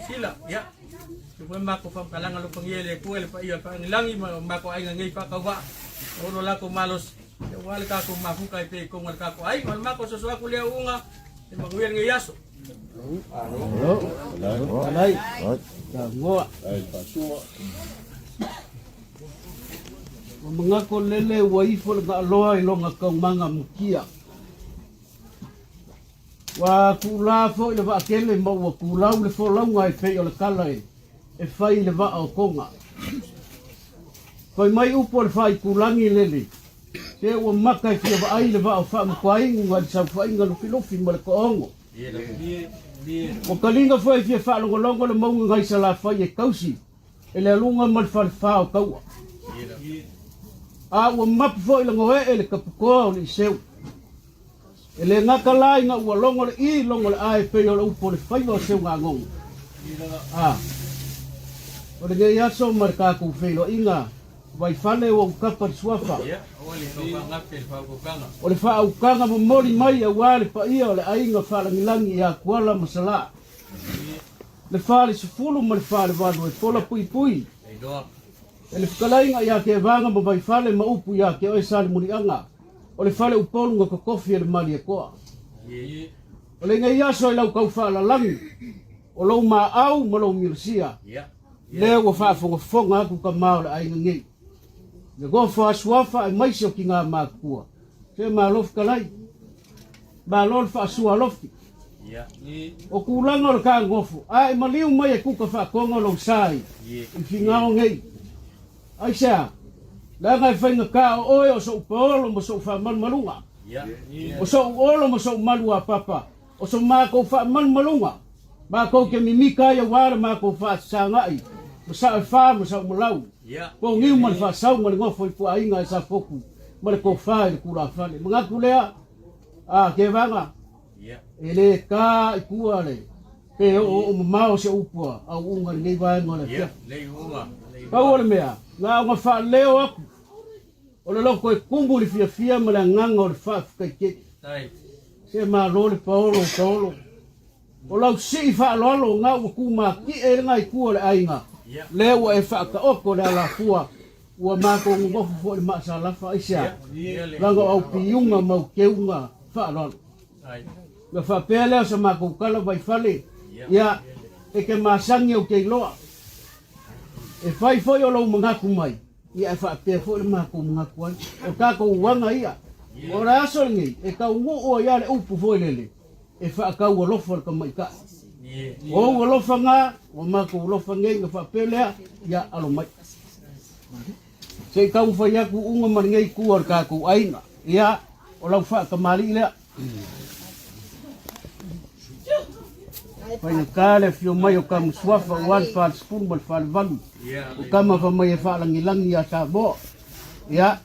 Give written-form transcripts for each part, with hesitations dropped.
sila ya supaya mako pangkalangan lu pangyele kuel pa iya pa ngilangi mako ay ngai pa kawa ulo la ko malos wala ka ko mafukay pe kung wala ka ko ay wal mako suswa ko liya unga manguyan ng yaso alay ngwa ay pasua mga ko lele waifo ga loa ilong akong mga mukia wa kula fo le va kele mo wa kula le fo la ngai fe o le kala e fai le va o konga foi mai upo le fai kulangi lele te o maka fi va ai le va o fa mo kwai ngwa sa fa inga lo filofi mo le kongo o kalinga foi fi fa lo longo le mo ngai sa la fai e kausi e le lunga mo fa fa o kaua a o map foi le ngoe e le kapuko ni seu ele ngaka lai nga ua longo le I longo le ai pe o le upo le whaiwa seu ngā ngongo. O le ngei aso marika kou whelo inga vai whale o ukapa le suafa. O le wha aukanga mo mori mai a wale pa ia o le ainga whalangilangi i a kuala masala. Le whale sifulu ma le whale wadu e fola pui pui. E le whakalainga i a ke vanga mo vai whale ma upu i a ke oe sali muri anga. O le fale upolu nga kokofi le mali e koa. O le ngai aso i lau kau whaalalangi. O lau maa au ma lau mirsia. Leo wa whaafonga aku ka mao le ainga ngei. Le goa whaasuafa e maise o ki ngā maa kua. Se maa lof kalai. Maa lol whaasua lofi. O kulanga o le ka ngofu. Ai maliu mai e kuka whaakonga lau sai. I whingao ngei. Ai sea. La ngai whainga ka o oe o so upaolo mo so whaman malunga. O so uolo mo so malua papa. O so mako whaman malunga. Mako ke mimika ia wara mako whaasangai. Mo sa e wha mo sa umalau. Po ngiu man whaasau ma le ngofo i pua inga e sa foku. Ma le ko whae le kura whane. Mga kulea. Ke vanga. E le ka i kua le. Pe o mao se upua. Au unga ni vai ngole. Pau ole mea. Ngā o ngā leo aku. O le loko e kumbu li fia fia ma le nganga o le whaafukai keti. Se maa lo le Paolo. O lau si whaaloalo ngā ua kuma ki e ngai kua le ainga. Leo e whaaka oko le ala fua. Ua mako ngofu fo le maasa lafa isa. Langa au piunga mau keunga whaaloalo. Nga whapea leo sa mako kala vai whale. Ia e ke maasangi au kei loa. E fai foi o lau mangaku mai. Ia e whaapea foi le mako mangaku ai. O kako uanga ia. O rea aso ngei. E kau ngu o ia le upu foi lele. E whaakau o lofa le kamaika. O ua lofa ngā. O mako o lofa ngei. Nga whaapea lea. Ia alo mai. Se kau whai aku unga mani ngei kua le kako aina. Ia o lau whaakamari lea. Pai kale fio mai o kam swafa wan fal spoon bal fal valu. O kama fa mai fa langi ya sa bo. Ya.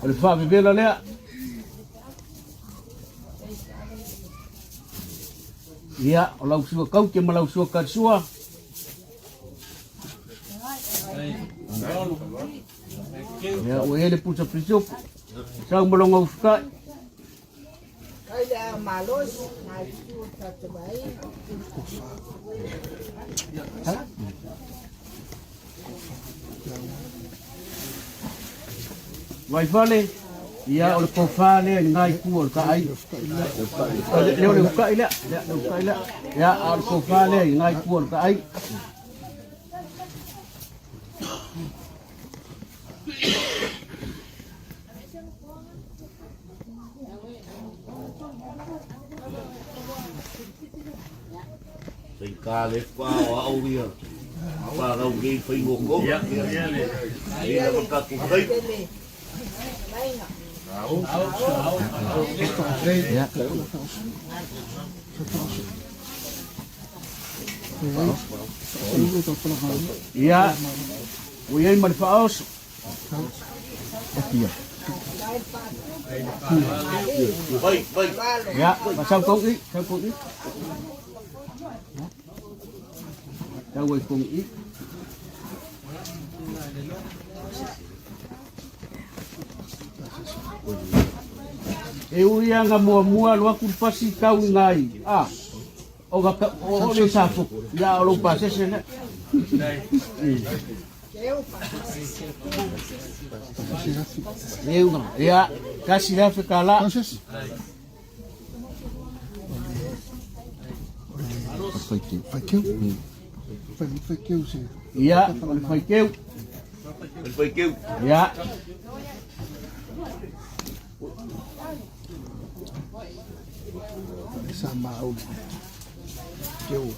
O fa bebela le. Ya, o lau sua kau ke malau sua ka sua. Ya, o ele puta prisio. Sa molonga ufka. Ada malos, naik tak baik. Vai vale, ia o ko fale ngai ku ka ai. Le le ka ila, le ka ila. Ya o ko fale ngai ku ka ai. Sai ka le pa o au ia. Pa rau ngai fai ngo ngo. Ia le. Ia le ka ku kai. Ya. Uyai mal faos. Aqui. Vai. Ya, pasang kong i, Tawai kong i. E uia nga mua lo aku pasi kau ngai. O ka o le safu. Ya o lo pase se na. Eu ya kasi la fekala. Entonces, foi que eu sei. Ya, foi keu. Ele foi que eu. Ya. Sama au. Eu.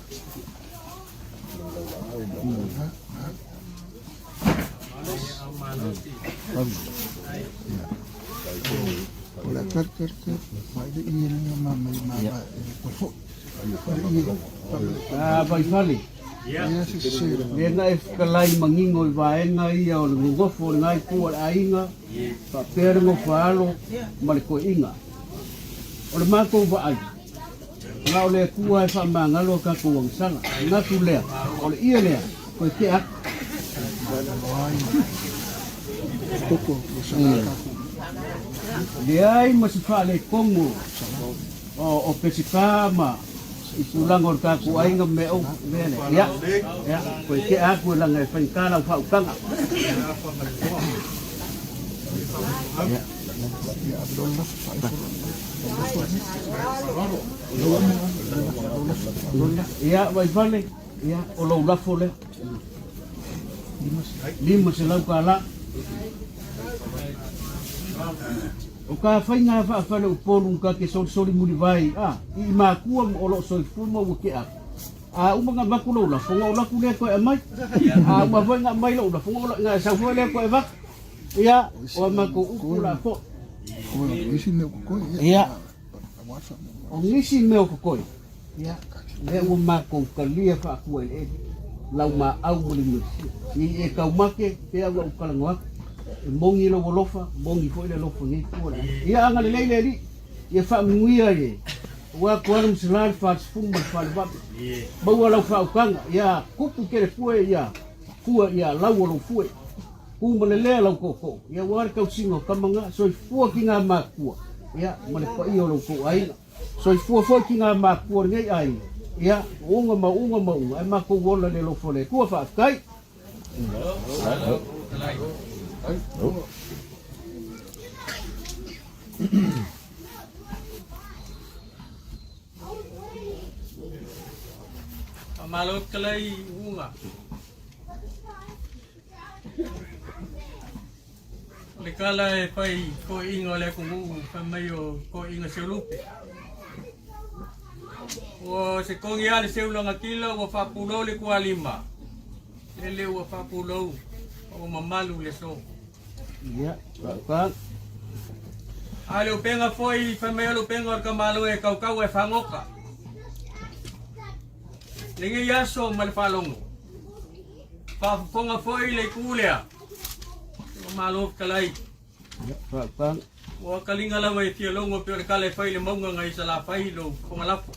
Olha, vai de ir na mama e mama. Ah, vai fali. Ia se se. Lena e kalai mangingo I vaenga ia o ngofo ngai ku ainga. Pa pere mo falo mal ko inga. O le mako va ai. Na o le ku ai fa mangalo ka ku wang sanga. Na tu le. O le ia le. Ko ke ak. Toko, sana ka. Liai masifale komo. O pesipama. Itulang or ka ku ai ngam meo mele. Ya. Ya, ko ke aku lang ai fa kala fa ukanga. Ya. Ya, vai vale. Ya, o lo la fole. Lima se lau kala. O ka whainga whaafale o pōrung ka ke sori muri vai. I mākua mo o lo soi fuma o ke a. Umanga maku lo la fonga o la kule ko e mai. Uma whainga mai lo la fonga o la ngā sa fuele ko e wak. Ia, o mako ukula po. Isi me ko. Ia. O ngisi me o kokoi. Ia. Le o mako kalia whaakua e. Lau ma au muli muli. I e kaumake te au au kalangoak. Mongi lo lofa, mongi foi le lofa ni ko. Ia anga le leile ri. Ia fa muia ye. Wa kuarum silar fa fumba fa ba. Ba wa fa ukanga. Ia kupu kere fue ia. Fua ia lau lo fue. Ku male le lau koko. Ia war ka singo kamanga so fua kinga makua. Ia male pa io lo ko ai. So fua fo kinga makua ngai ai. Ia unga ma ai mako wola le lofa le. Ku fa kai. Malot kalay Uuga. Lekala e pai ko inga le kungu pamayo ko inga selupe. O se kongi ale seulanga kilo o fapulo le kualima. Ele o fapulo o mamalu le so. Ya, kan. Ale o penga foi pamayo lo penga ka malo e kau e fangoka. Lingi yaso malfalongo. Pa fonga foi le kulea. O malo kalai. Ya, kan. O kalinga la vai fia longo pe kale foi le monga ngai sala fai lo fonga lapo.